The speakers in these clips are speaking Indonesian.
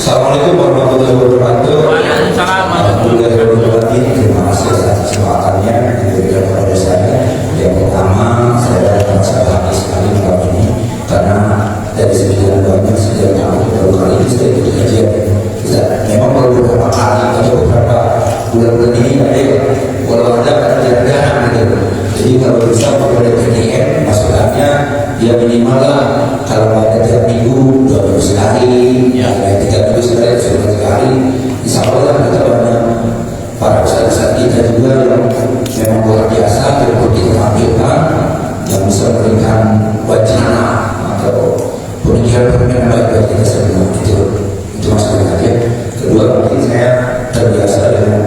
Assalamualaikum warahmatullahi wabarakatuh. Waalaikumsalam. Alhamdulillah, terima kasih atas kesempatannya diberikan kepada saya. Yang pertama, saya merasa bahagia sekali malam ini karena dari sekian banyak sejak tahun baru kali ini saya ikut kajian. Memang baru beberapa kali atau beberapa bulan-bulan ini ada walau ada jarang gitu. Jadi kalau bisa kepada PDM masukannya ya minimal lah kalau ada tiap minggu 2 minggu sekali, ya 3 minggu sekali, sebulan sekali. Insya Allah kita banyak para ustadz kita juga yang memang luar biasa terbukti ketampilkan yang bisa memberikan wacana atau pemikiran yang baik buat kita semua. Itu maksudnya ya. Kedua, mungkin saya terbiasa dengan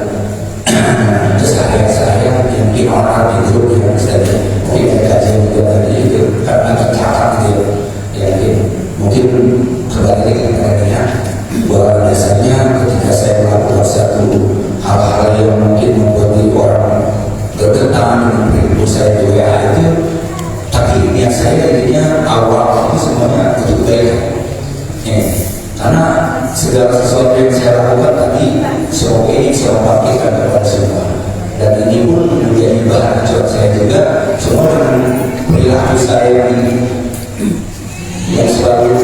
keseharian saya yang di orang di grup yang tadi mungkin kajian juga tadi itu karena tercatat gitu ya, mungkin kembali ke intinya bahwa dasarnya ketika saya melakukan satu hal-hal yang mungkin membuat orang bergetar dengan perilaku saya di WA itu, tapi niat saya jadinya awal itu semuanya untuk kebaikan ya, karena segala sesuatu yang saya lakukan tadi semoga ini saya bagikan kepada semua, dan ini pun menjadi bahan acuan saya juga semua dengan perilaku saya yang selalu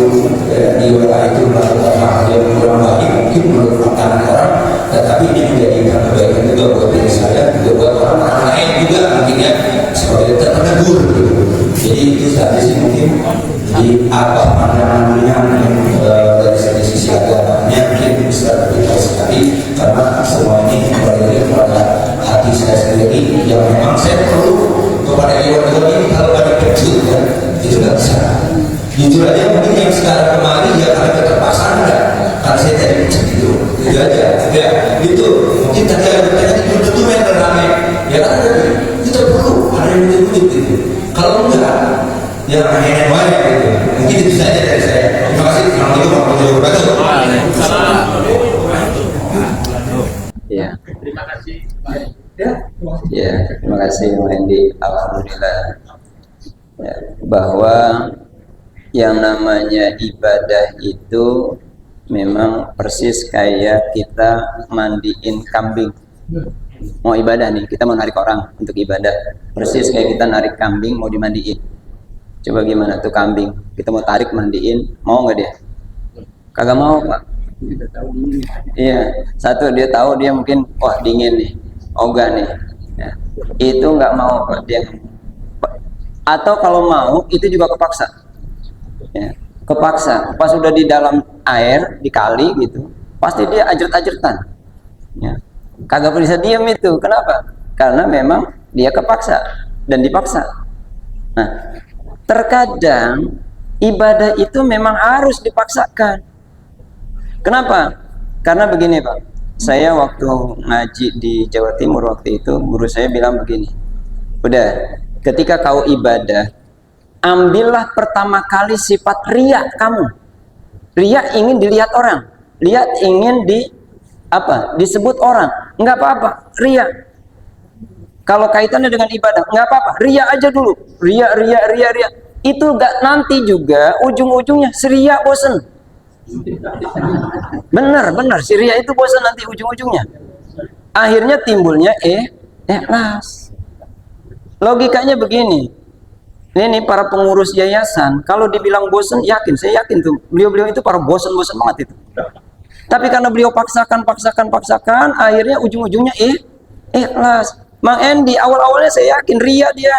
di WA itu melakukan hal yang kurang baik mungkin menurut pandangan orang, tetapi ini menjadikan kebaikan juga buat diri saya, juga buat orang lain juga mungkinnya sebagai terpenegur gitu. Jadi itu saja sih mungkin di apa pandangannya dari sisi agamanya mungkin bisa lebih tahu sekali, karena semua ini kembali kepada hati saya sendiri yang memang saya perlu kepada hewan ini. Kalau ada kecil ya itu nggak bisa. Jujur aja mungkin yang sekarang kemarin ya karena keterpaksaan enggak, karena saya tadi gitu aja ya gitu. Mungkin tadi ada bertanya itu main rame ya kan, kita perlu ada yang menyebut gitu. Kalau enggak ya nenek moyang gitu. Mungkin itu saja dari saya. Terima kasih. Assalamualaikum warahmatullahi wabarakatuh. Waalaikumsalam. Ya, Terima kasih. ya, terima kasih Wendy. Alhamdulillah ya, bahwa yang namanya ibadah itu memang persis kayak kita mandiin kambing. Mau ibadah nih, kita mau narik orang untuk ibadah, persis kayak kita narik kambing mau dimandiin. Coba gimana tuh kambing, kita mau tarik mandiin, mau nggak dia? Kagak mau Pak. Iya, satu dia tahu dia mungkin wah dingin nih, ogah nih ya. Itu nggak mau Pak dia. Atau kalau mau itu juga kepaksa ya. Kepaksa pas sudah di dalam air di kali gitu pasti dia ajret-ajretan ya. Kagak bisa diam itu. Kenapa? Karena memang dia kepaksa dan dipaksa. Nah, terkadang ibadah itu memang harus dipaksakan. Kenapa? Karena begini Pak, saya waktu ngaji di Jawa Timur waktu itu, guru saya bilang begini, udah ketika kau ibadah, ambillah pertama kali sifat riya kamu. Riya ingin dilihat orang, lihat ingin disebut orang, nggak apa-apa, riya. Kalau kaitannya dengan ibadah, nggak apa-apa, riya aja dulu, riya. Itu nggak, nanti juga ujung-ujungnya si riya bosen. Benar, si riya itu bosen nanti ujung-ujungnya. Akhirnya timbulnya ikhlas. Logikanya begini. Ini para pengurus yayasan, kalau dibilang bosen, saya yakin tuh, beliau-beliau itu para bosen banget itu. Tapi karena beliau paksakan, akhirnya ujung-ujungnya ikhlas. Mang Endi awal-awalnya saya yakin riya dia.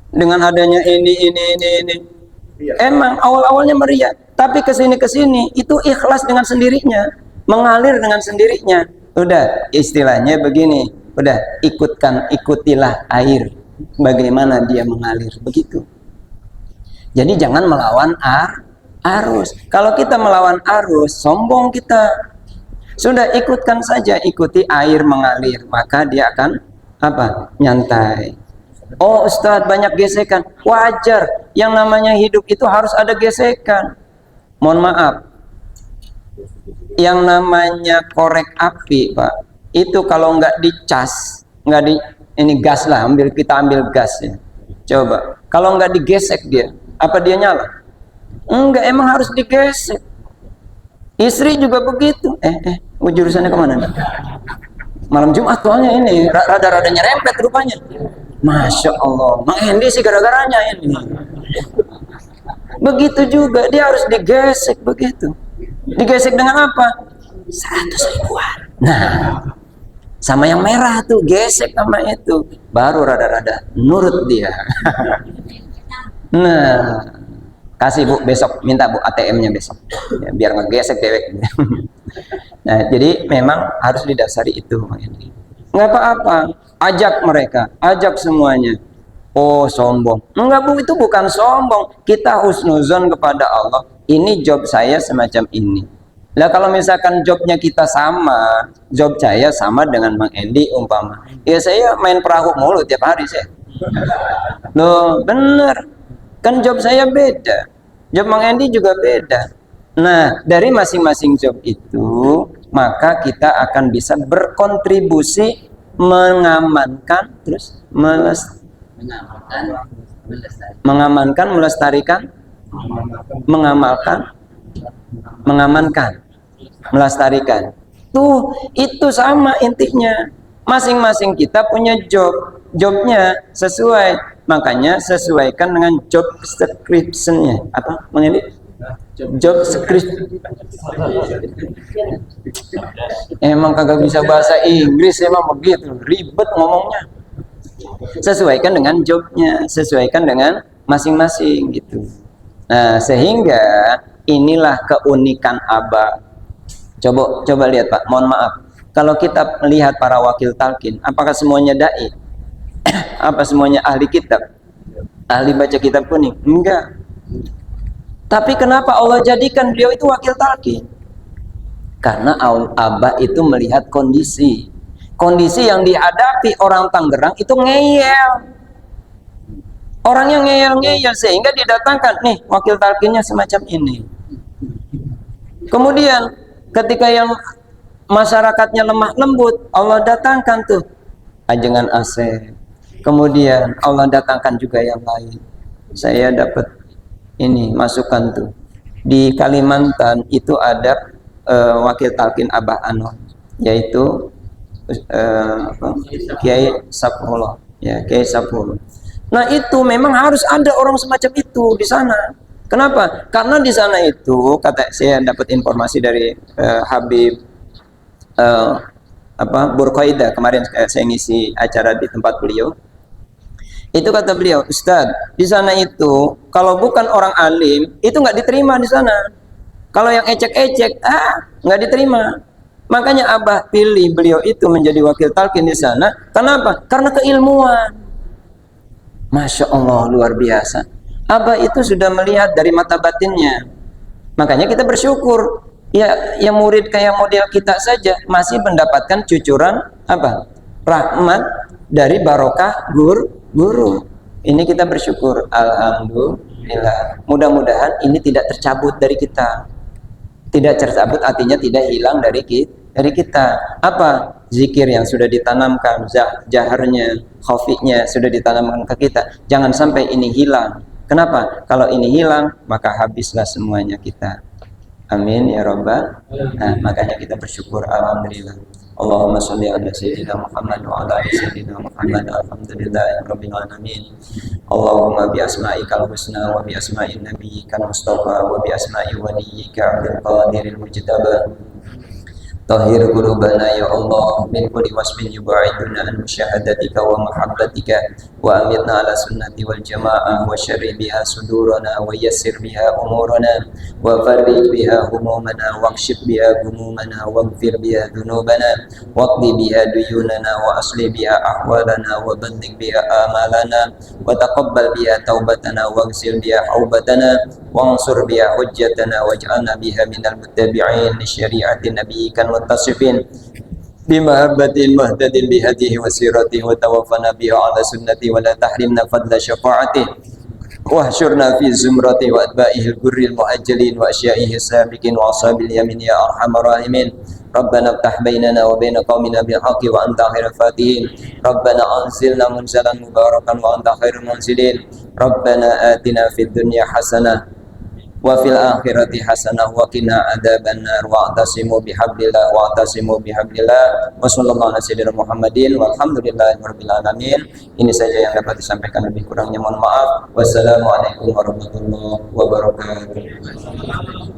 Dengan adanya ini. Emang awal-awalnya meriah, tapi kesini itu ikhlas dengan sendirinya, mengalir dengan sendirinya. Udah istilahnya begini, udah ikutilah air, bagaimana dia mengalir begitu. Jadi jangan melawan arus. Kalau kita melawan arus, sombong kita. Sudah ikutkan saja, ikuti air mengalir, maka dia akan nyantai. Oh Ustadz banyak gesekan, wajar. Yang namanya hidup itu harus ada gesekan. Mohon maaf, yang namanya korek api Pak, itu kalau nggak dicas, gas lah, kita ambil gas ya. Coba, kalau nggak digesek dia, apa dia nyala? Enggak, emang harus digesek. Istri juga begitu. Jurusannya kemana nih? Malam Jumat soalnya ini rada-rada nyerempet rupanya. Masya Allah, Mang Hendi sih gara-garanya ini. Begitu juga dia harus digesek begitu. Digesek dengan apa? 100 ribuan. Nah, sama yang merah tuh gesek sama itu, baru rada-rada nurut dia. Nah, kasih Bu besok, minta Bu ATM-nya besok, ya, biar ngegesek dewek. Nah, jadi memang harus didasari itu. Nggak apa-apa, ajak mereka, ajak semuanya. Oh sombong? Enggak Bu, itu bukan sombong. Kita husnuzon kepada Allah. Ini job saya semacam ini. Lah kalau misalkan jobnya kita sama, job saya sama dengan Mang Endi umpama, ya saya main perahu mulu tiap hari saya. Loh bener, kan job saya beda, job Mang Endi juga beda. Nah dari masing-masing job itu, maka kita akan bisa berkontribusi mengamankan, terus mengamankan, melestarikan, mengamalkan, mengamankan, melestarikan. Tuh, itu sama intinya. Masing-masing kita punya job. Jobnya sesuai. Makanya sesuaikan dengan job description-nya. Apa? Mengenai job description. Emang kagak bisa bahasa Inggris, emang begitu. Ribet ngomongnya. Sesuaikan dengan jobnya, sesuaikan dengan masing-masing gitu. Nah, sehingga inilah keunikan Aba. Coba lihat Pak, mohon maaf. Kalau kita melihat para wakil talqin, apakah semuanya dai? Apa semuanya ahli kitab? Ahli baca kitab kuning? Enggak. Tapi kenapa Allah jadikan beliau itu wakil talqin? Karena Aba itu melihat kondisi. Kondisi yang dihadapi orang Tangerang itu ngeyel. Orangnya ngeyel-ngeyel sehingga didatangkan nih wakil talqinnya semacam ini. Kemudian ketika yang masyarakatnya lemah lembut, Allah datangkan tuh ajengan Asep. Kemudian Allah datangkan juga yang lain. Saya dapat ini masukan tuh di Kalimantan itu ada wakil talqin Abah Anwar, yaitu Kiai Saprullah, ya Kiai Saprullah. Nah itu memang harus ada orang semacam itu di sana. Kenapa? Karena di sana itu kata saya dapat informasi dari Habib Burqaidah kemarin saya ngisi acara di tempat beliau. Itu kata beliau, Ustadz, di sana itu kalau bukan orang alim itu nggak diterima di sana. Kalau yang ecek-ecek, nggak diterima. Makanya Abah pilih beliau itu menjadi wakil talqin di sana. Kenapa? Karena keilmuan. Masya Allah, luar biasa. Abah itu sudah melihat dari mata batinnya. Makanya kita bersyukur. Ya, yang murid kayak model kita saja masih mendapatkan cucuran apa? Rahmat dari barokah guru. Ini kita bersyukur. Alhamdulillah. Mudah-mudahan ini tidak tercabut dari kita. Tidak tercabut artinya tidak hilang dari kita. Apa? Zikir yang sudah ditanamkan, jaharnya, khafinya sudah ditanamkan ke kita. Jangan sampai ini hilang. Kenapa? Kalau ini hilang, maka habislah semuanya kita. Amin ya Rabbal. Nah, makanya kita bersyukur. Alhamdulillah. Allahumma sholli ala sayyidina Muhammad wa ala ali sayyidina Muhammad. Alhamdulillahirabbil alamin. Allahumma bi asma'ikal husna wa bi asma'in nabiyyikal mustafa wa bi asma'i waliyyika Abdul Qadiril Mujtaba. Tahhir qulubana ya Allah min kulli wasfin yubaiduna an musyahadatika wa mahabbatika wa amitna ala sunnati wal jamaah wa syarri biha sudurana wa yassir biha umurana wa farrij biha humumana wa akshif biha gumumana wa gfir biha dhunubana wa qdi biha duyunana wa asli biha ahwalana wa baddik biha amalana wa taqabbal biha taubatana wa ghsil biha haubatana wa ansur biha hujjatana waj'alna biha minal muttabi'in li syari'ati nabiyyika mutasifin bimahabbatil muhtadin bihadihi wa siratihi wa tawaffana biha ala sunnati wa la tahrimna fadla syafa'ati wa hasyurna fi zumrati wa atba'ihil gurril muajjalin wa asyaihi sabiqin wa ashabil yamin ya arhamar rahimin. Rabbana iftah bainana wa baina qaumina bil haqqi wa anta khairul fatihin. Rabbana anzilna munzalan mubarakan wa anta khairul munzilin. Rabbana atina fid dunya hasanah wa fil akhirati hasanah wa qina adzabannar wa'tasimu bihablillah wa sallallahu ala sayyidina Muhammadin walhamdulillahi rabbil alamin. Ini saja yang dapat disampaikan, lebih kurangnya mohon maaf. Wassalamualaikum warahmatullahi wabarakatuh.